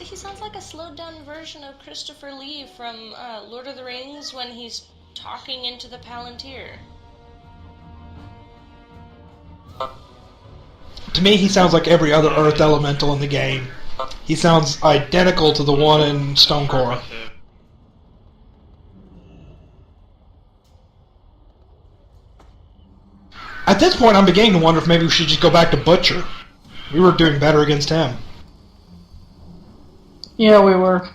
he sounds like a slowed-down version of Christopher Lee from Lord of the Rings when he's talking into the Palantir. To me, he sounds like every other Earth elemental in the game. He sounds identical to the one in Stonecore. At this point, I'm beginning to wonder if maybe we should just go back to Butcher. We were doing better against him. Yeah, we were.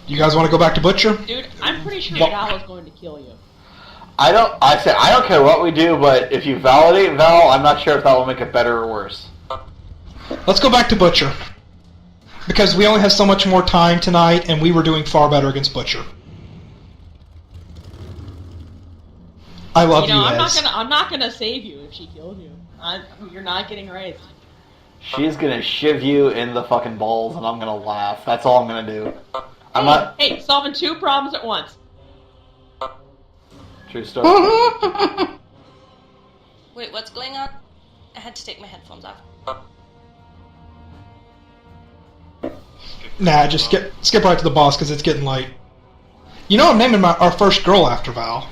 You guys want to go back to Butcher? Dude, I'm pretty sure Val is going to kill you. I don't care what we do, but if you validate Val, I'm not sure if that will make it better or worse. Let's go back to Butcher. Because we only have so much more time tonight, and we were doing far better against Butcher. I love you, Ez. I'm not gonna save you if she kills you. You're not getting raised. She's gonna shiv you in the fucking balls, and I'm gonna laugh. That's all I'm gonna do. Hey, solving two problems at once. True story. Wait, what's going on? I had to take my headphones off. Nah, just skip right to the boss, because it's getting late. You know I'm naming our first girl after Val.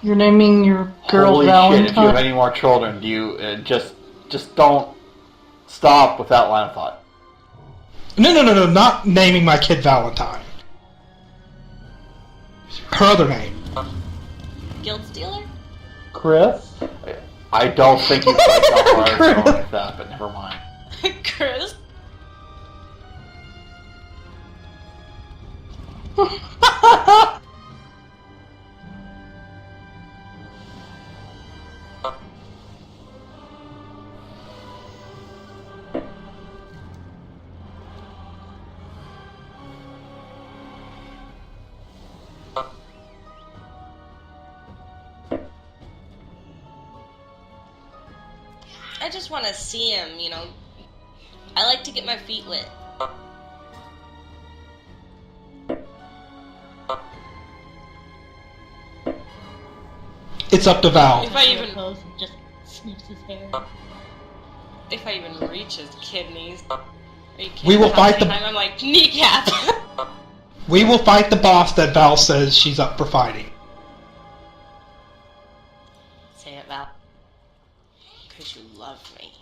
You're naming your girl Holy Valentine? shit, if you have any more children, do you just don't stop with that line of thought. No, not naming my kid Valentine. Her other name. Guild Stealer? Chris? I don't think you quite got where I was going with that, but never mind. Chris? I just want to see him, you know. I like to get my feet wet. It's up to Val. If I even just snips his hair. If I even reach his kidneys. We will fight the... I'm like, kneecap! We will fight the boss that Val says she's up for fighting. Say it, Val. Because you love me.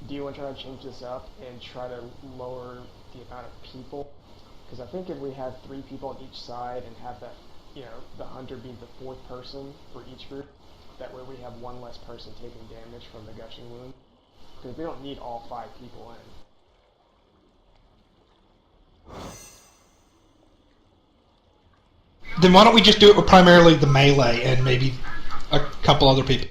Do you want to try to change this up and try to lower the amount of people? Because I think if we had 3 people on each side and have that, you know, the hunter be the 4th person for each group, that way we have 1 less person taking damage from the gushing wound. Because we don't need all 5 people in. Then why don't we just do it with primarily the melee and maybe a couple other people?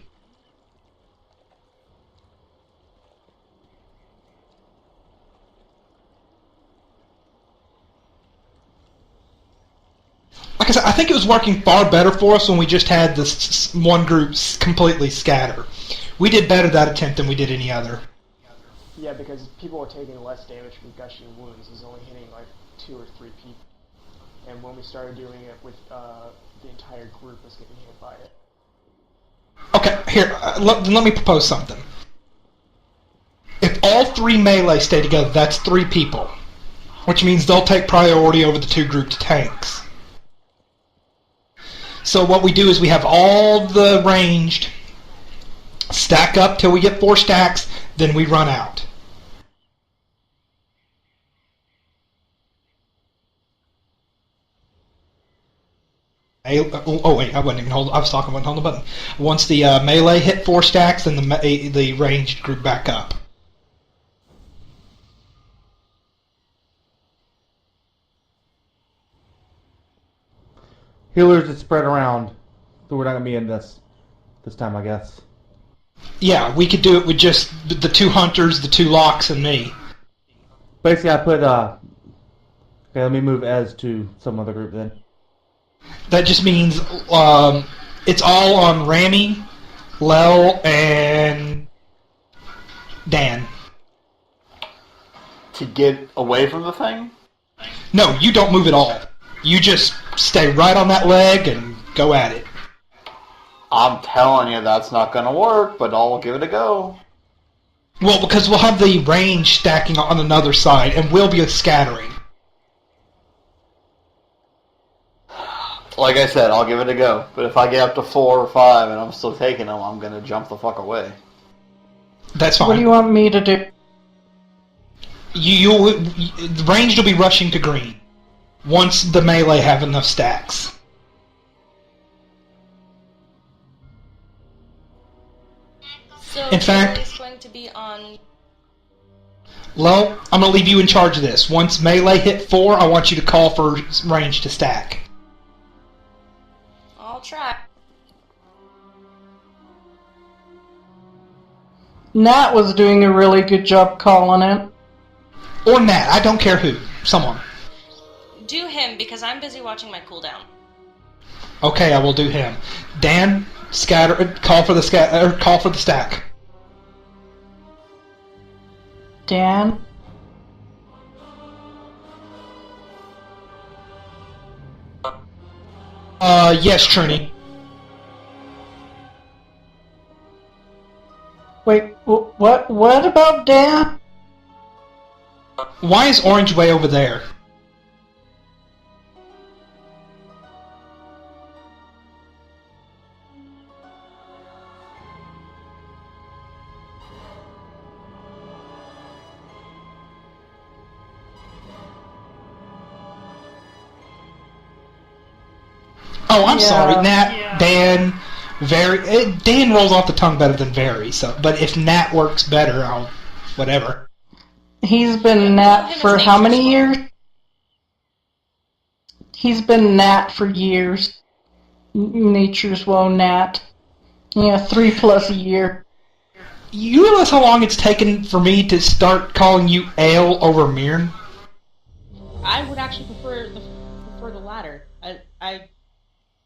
Like I said, I think it was working far better for us when we just had this one group completely scatter. We did better that attempt than we did any other. Yeah, because people are taking less damage from gushing wounds. It's only hitting like 2 or 3 people. And when we started doing it with the entire group was getting hit by it. Okay, here, let me propose something. If all 3 melee stay together, that's 3 people. Which means they'll take priority over the 2 grouped tanks. So what we do is we have all the ranged stack up till we get 4 stacks, then we run out. Oh wait, I wasn't even holding. I was talking about holding the button. Once the melee hit 4 stacks, then the ranged group back up. Healers that spread around, so we're not gonna be in this time, I guess. Yeah, we could do it with just the 2 hunters, the 2 locks, and me. Basically, I put okay. Let me move Ez to some other group then. That just means it's all on Rami, Lel, and Dan. To get away from the thing? No, you don't move at all. You just stay right on that leg and go at it. I'm telling you, that's not going to work, but I'll give it a go. Well, because we'll have the range stacking on another side, and we'll be scattering. Like I said, I'll give it a go. But if I get up to 4 or 5 and I'm still taking them, I'm going to jump the fuck away. That's fine. What do you want me to do? The ranged will be rushing to green once the melee have enough stacks. So In fact- it's going to be on. Well, I'm going to leave you in charge of this. Once melee hit 4, I want you to call for range to stack. I'll try. Nat was doing a really good job calling it. Or Nat, I don't care who. Someone. Do him because I'm busy watching my cooldown. Okay, I will do him. Dan, call for the stack. Dan? Yes, Trini. Wait, what about Dan? Why is Orange way over there? Oh, I'm Yeah. sorry, Nat, Dan, Very. Dan rolls off the tongue better than Very. So, but if Nat works better, I'll whatever. He's been Nat for how many years? He's been Nat for years. Nature's woe Nat. Yeah, 3+ a year. You realize how long it's taken for me to start calling you Ale over Mirn? I would actually prefer the latter. I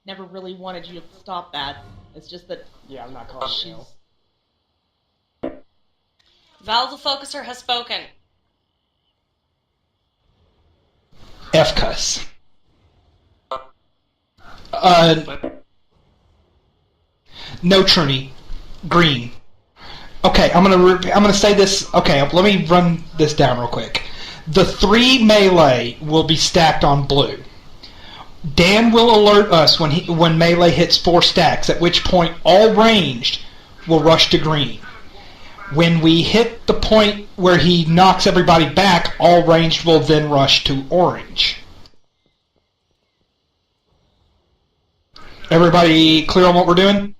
never really wanted you to stop that. It's just that Yeah, I'm not calling she's... you. Val the Focuser has spoken. F-cuss. No Trini. Green. Okay, I'm gonna say this. Okay, let me run this down real quick. The 3 melee will be stacked on blue. Dan will alert us when melee hits 4 stacks, at which point all ranged will rush to green. When we hit the point where he knocks everybody back, all ranged will then rush to orange. Everybody clear on what we're doing?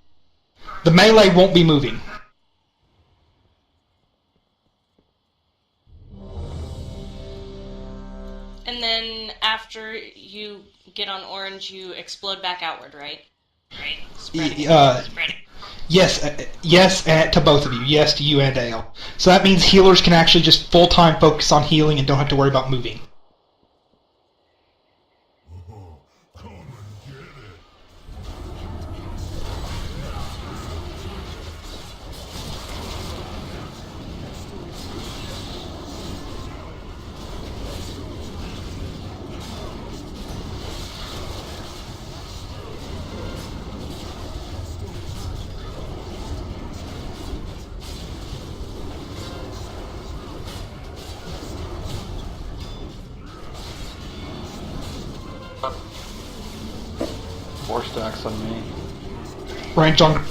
The melee won't be moving. And then after you get on orange, you explode back outward, right? Right. Spreading. Yes, to both of you. Yes to you and Ale. So that means healers can actually just full-time focus on healing and don't have to worry about moving. Four stacks on me. Range on.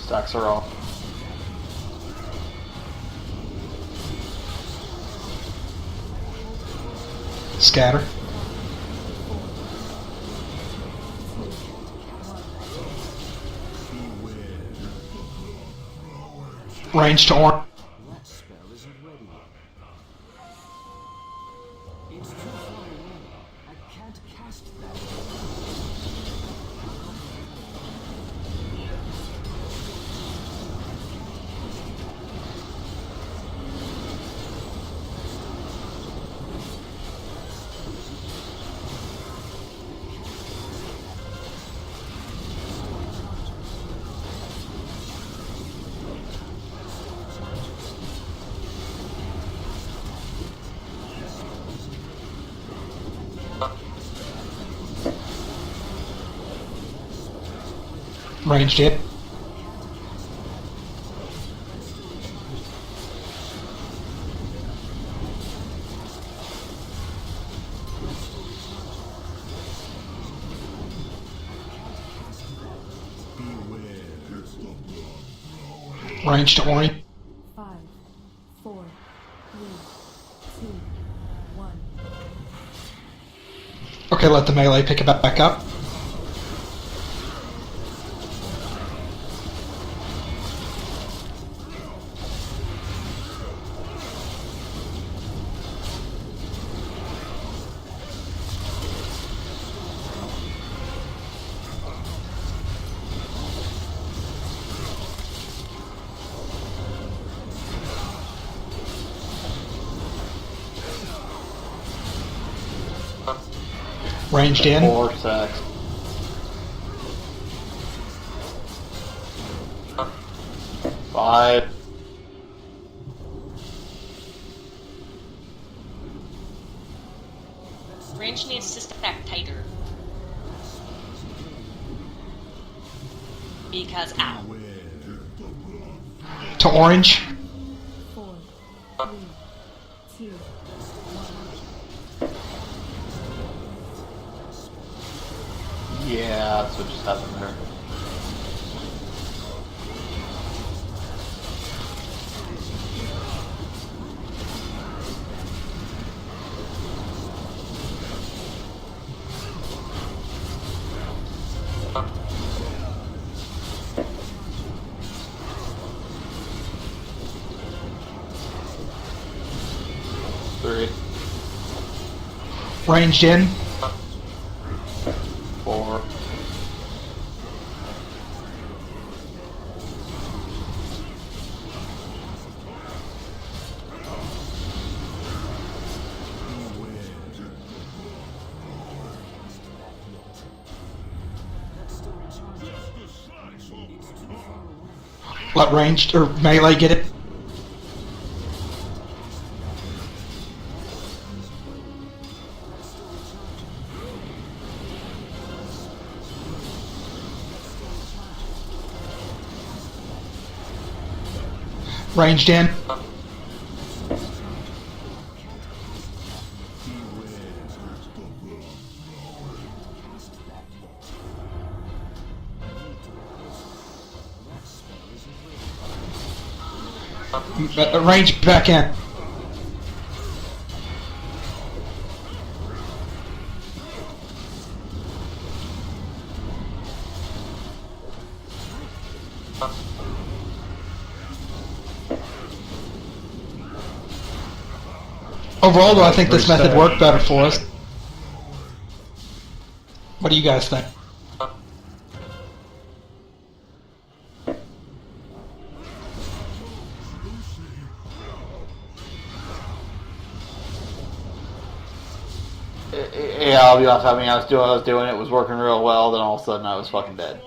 Stacks are off. Scatter. Range to orange. That spell isn't ready yet. It's too far away. I can't cast that. Ranged hit. Range to orange. 5, 4, 3, 2, 1. Okay, let the melee pick it back up. Ranged in. 4 secs. Five. Range needs to stack tighter. Because, ow. To orange. 4, 3, 2, 1. Yeah, that's what just happened there. Three. Ranged in. 4. Let ranged or melee get it. Ranged in. Range back in. Overall, though, I think this method worked better for us. What do you guys think? Yeah, I'll be honest. I mean, I was doing it was working real well. Then all of a sudden, I was fucking dead.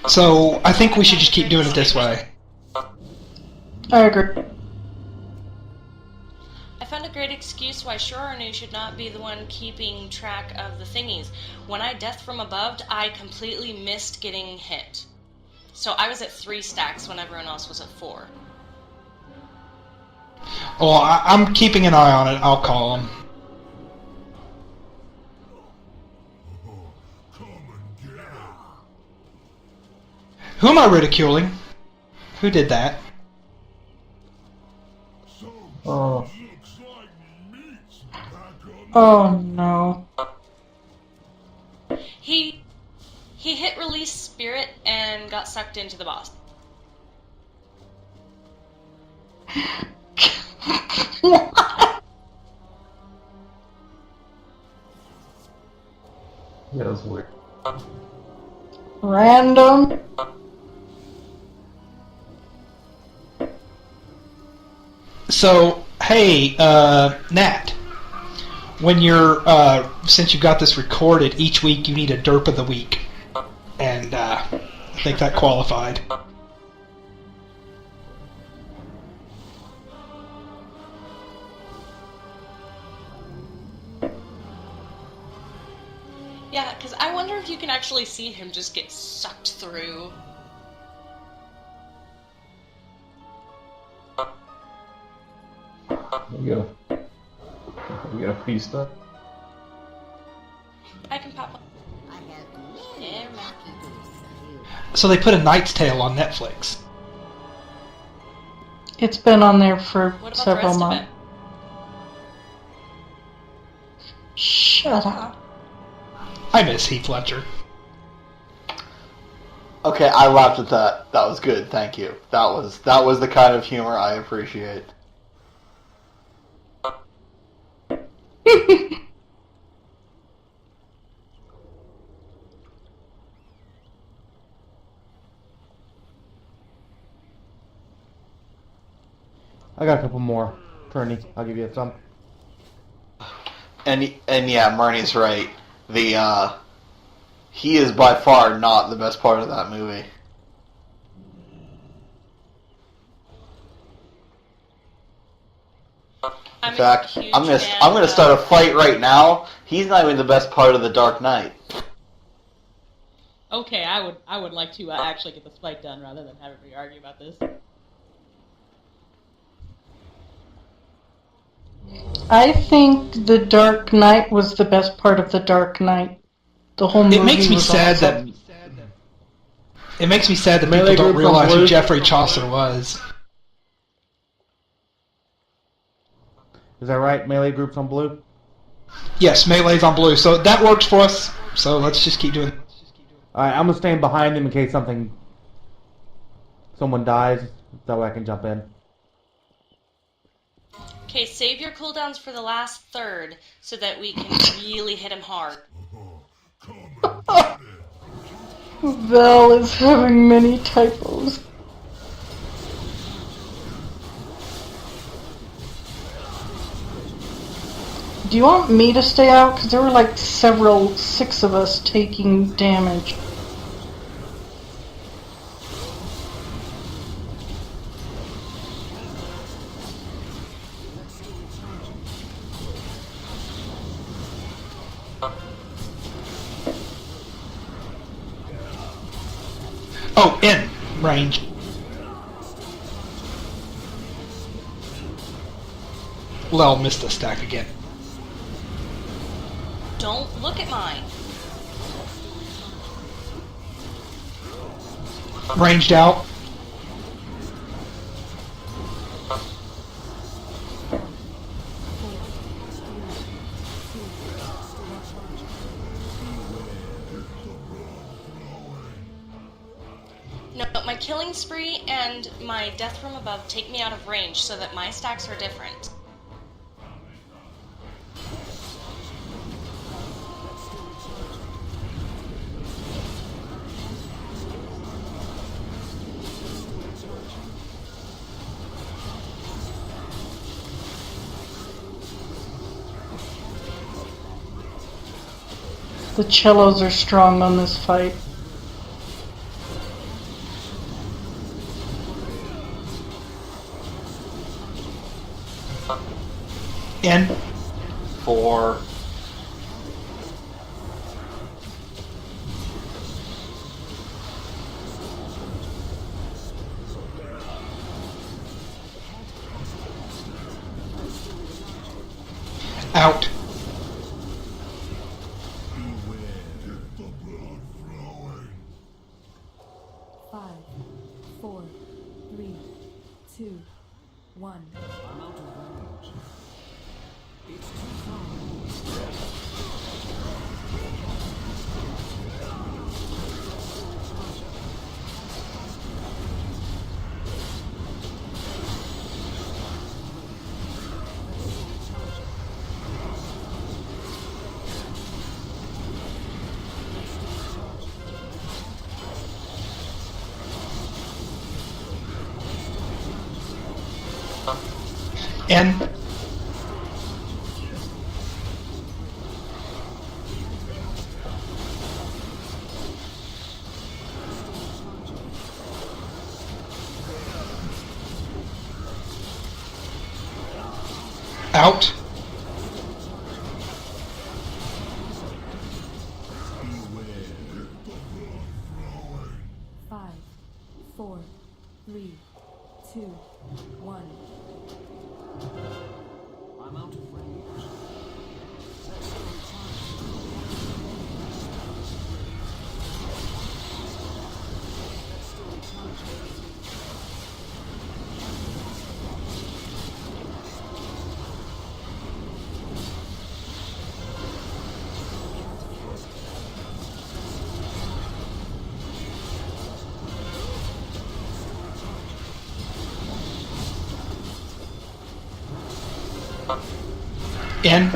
So, I think we should just keep doing it this way. I agree. I found a great excuse why Shoranu should not be the one keeping track of the thingies. When I death from above, I completely missed getting hit. So I was at 3 stacks when everyone else was at 4. Well, I'm keeping an eye on it. I'll call him. Who am I ridiculing? Who did that? Oh. Oh no. He hit release spirit and got sucked into the boss. Yeah, that's weird. Random. So, hey, Nat, when you're, since you got this recorded, each week you need a derp of the week. And, I think that qualified. Yeah, because I wonder if you can actually see him just get sucked through. We got a feast up. I can pop up. I have many Yeah. packages for you. So they put A Knight's Tale on Netflix. It's been on there for What about the several rest of months. it? Shut up. I miss Heath Ledger. Okay, I laughed at that. That was good. Thank you. That was the kind of humor I appreciate. I got a couple more. Turney, I'll give you some. And yeah, Murney's right. He is by far not the best part of that movie. In fact, I'm gonna start a fight right now. He's not even the best part of The Dark Knight. Okay, I would like to actually get this fight done rather than have everybody argue about this. I think The Dark Knight was the best part of The Dark Knight. The whole movie It makes me was sad awesome. that it makes me sad that Melee people don't groups on realize who Blue. Geoffrey Chaucer was. Is that right? Melee groups on blue? Yes, Melee's on blue, so that works for us. So let's just keep doing it. Alright, I'm gonna stand behind him in case someone dies. That way I can jump in. Okay, save your cooldowns for the last third so that we can really hit him hard. Val is having many typos. Do you want me to stay out? Because there were like 6 of us taking damage. Oh, in range. Lel missed a stack again. Don't look at mine. Ranged out. No, my killing spree and my death from above take me out of range so that my stacks are different. The cellos are strong on this fight. In. 4. Out. Five, four, three, two, one. I'm out of range. It's too far. In. Out. 4, 3, 2, 1. I'm out of range. That's still recharging. That's still recharging. In.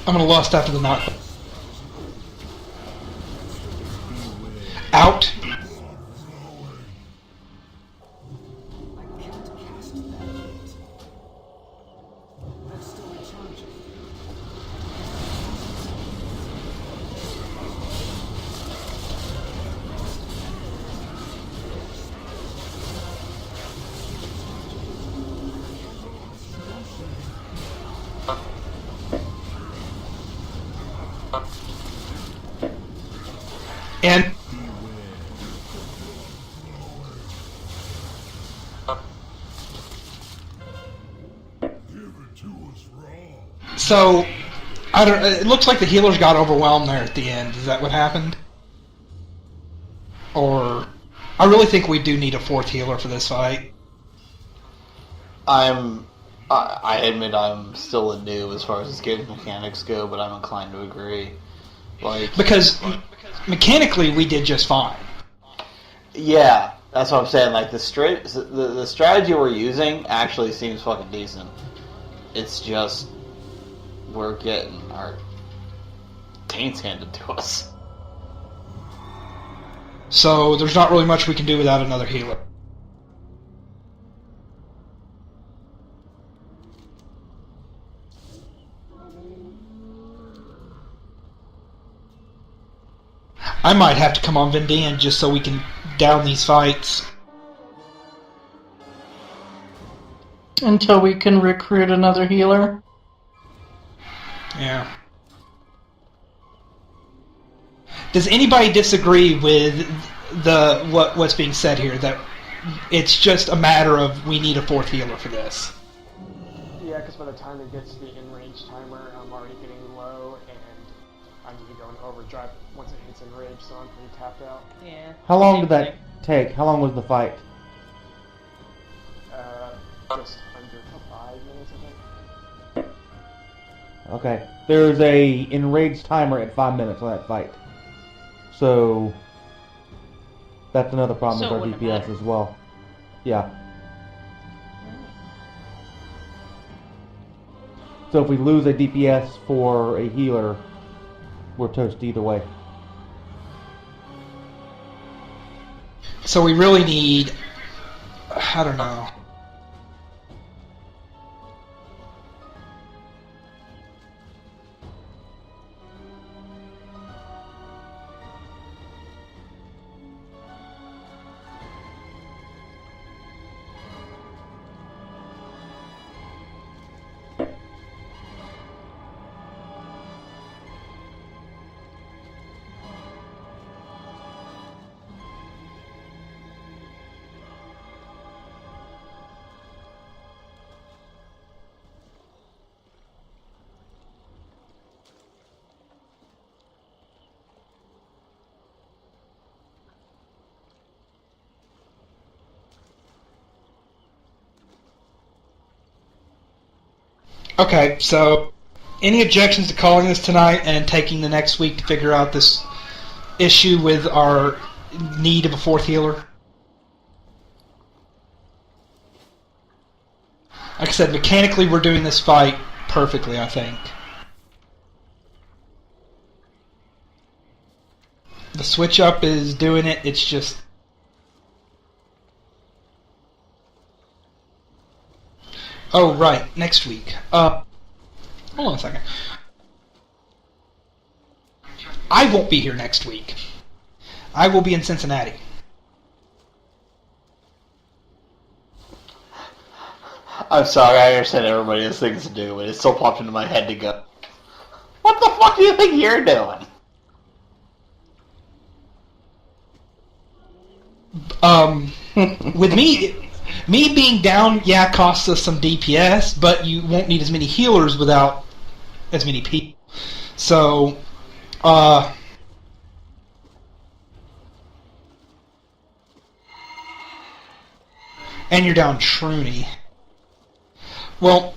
I'm gonna lust after the knock. Out. I can't cast that yet. That's still recharging. In. So, I don't. It looks like the healers got overwhelmed there at the end. Is that what happened? Or, I really think we do need a fourth healer for this fight. I admit I'm still a noob as far as this game's mechanics go, but I'm inclined to agree. Because mechanically we did just fine. Yeah, that's what I'm saying. Like the strategy we're using actually seems fucking decent. It's just we're getting our taints handed to us. So there's not really much we can do without another healer. I might have to come on Vendian just so we can down these fights. Until we can recruit another healer. Yeah. Does anybody disagree with what's being said here? That it's just a matter of we need a fourth healer for this? Yeah, because by the time it gets to the in-range timer, I'm already getting low, and I need to go into overdrive once it hits in-range, so I'm pretty tapped out. Yeah. How long Same did that thing. take? How long was the fight? Just under 5 minutes, I think. Okay. There's a enraged timer at 5 minutes on that fight. So that's another problem So it with our wouldn't DPS matter. as well. Yeah. So if we lose a DPS for a healer, we're toast either way. So we really need... I don't know. Okay, so any objections to calling this tonight and taking the next week to figure out this issue with our need of a fourth healer? Like I said, mechanically we're doing this fight perfectly, I think. The switch up is doing it, it's just... Oh, right, next week. Hold on a second. I won't be here next week. I will be in Cincinnati. I'm sorry, I understand everybody has things to do, but it still popped into my head to go, what the fuck do you think you're doing? With me being down, yeah, costs us some DPS, but you won't need as many healers without as many people. So, and you're down Shroony. Well,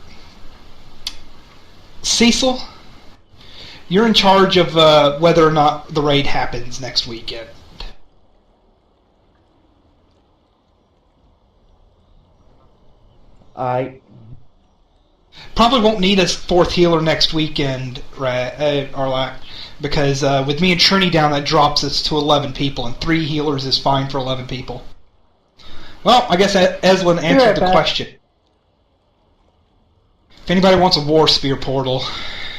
Cecil, you're in charge of whether or not the raid happens next weekend. I Probably won't need a fourth healer next weekend, Arlac, because with me and Trini down, that drops us to 11 people, and 3 healers is fine for 11 people. Well, I guess Eslin answered the question. If anybody wants a War Spear portal,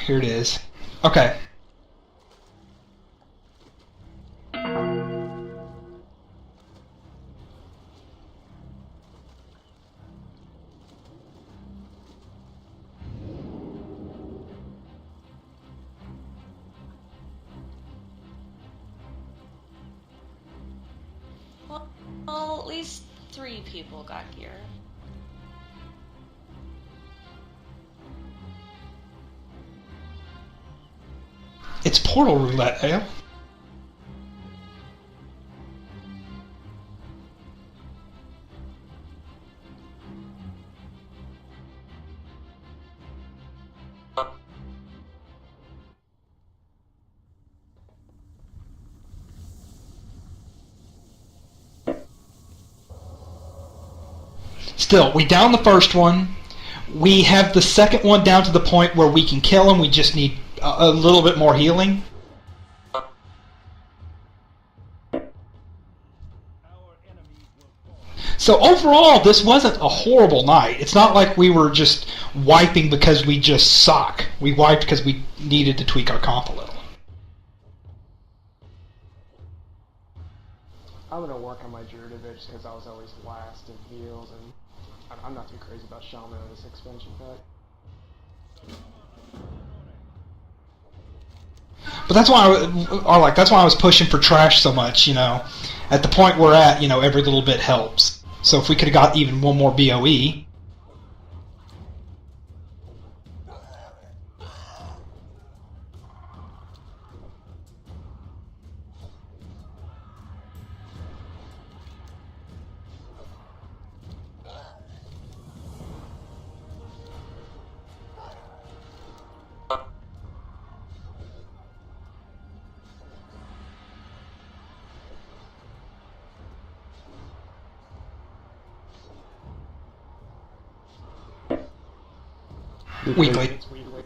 here it is. Okay. Well, at least 3 people got gear. It's portal roulette, eh? Still, we down the first one. We have the second one down to the point where we can kill him. We just need a little bit more healing. So overall, this wasn't a horrible night. It's not like we were just wiping because we just suck. We wiped because we needed to tweak our comp a little. I'm gonna work on my Druid a bit just because I was always last in heals, and I'm not too crazy about Shaman in this expansion pack. But that's why that's why I was pushing for trash so much. You know, at the point we're at, you know, every little bit helps. So if we could have got even one more BOE. Weekly. It's weekly.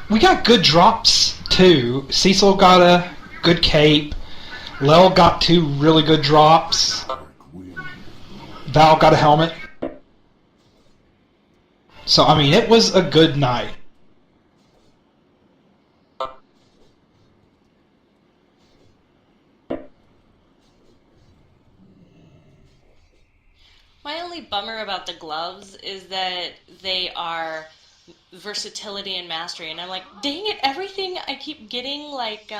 We got good drops too. Cecil got a good cape. Lel got 2 really good drops. Val got a helmet. So, I mean, it was a good night. My only bummer about the gloves is that they are versatility and mastery, and I'm like, dang it, everything I keep getting, like,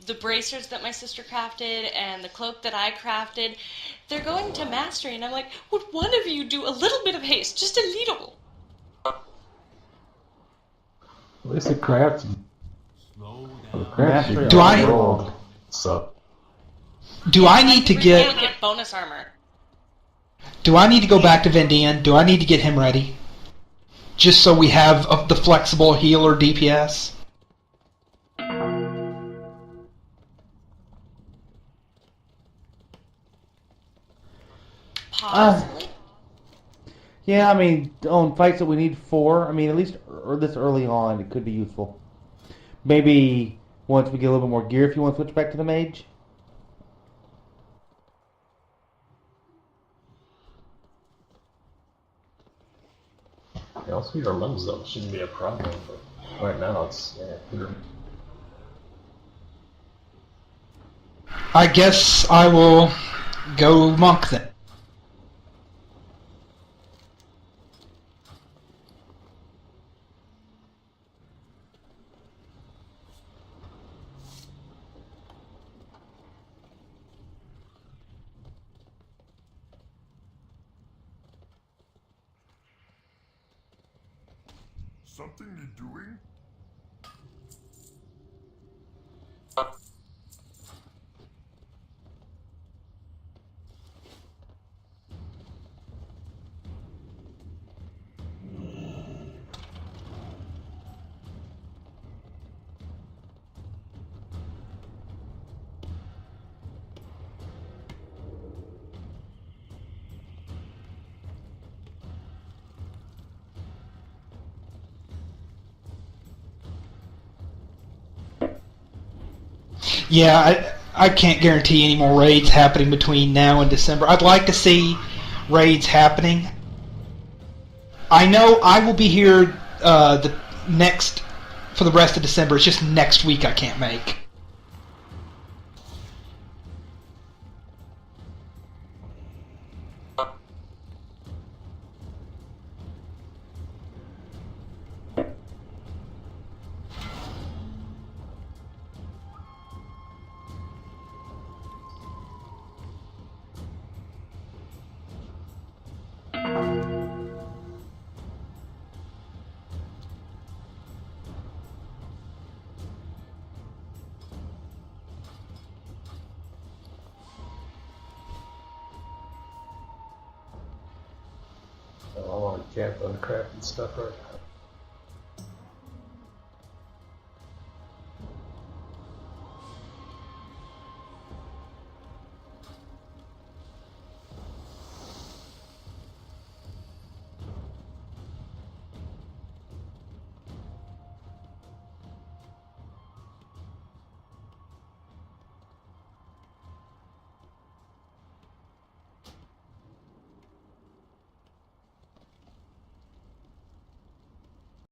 the bracers that my sister crafted and the cloak that I crafted, they're going to mastery, and I'm like, would one of you do a little bit of haste, just a little? At least it crafts. Do I need to You get? get bonus armor. Do I need to go back to Vendian? Do I need to get him ready? Just so we have the flexible healer DPS? Possibly. Yeah, I mean, on fights that we need 4, I mean, at least this early on, it could be useful. Maybe once we get a little bit more gear if you want to switch back to the mage. Yeah, I'll speed our limbs up. Shouldn't be a problem, but right now it's weird. I guess I will go monk then. Something you doing? Yeah, I can't guarantee any more raids happening between now and December. I'd like to see raids happening. I know I will be here for the rest of December. It's just next week I can't make. So I want to camp on crafting stuff right now.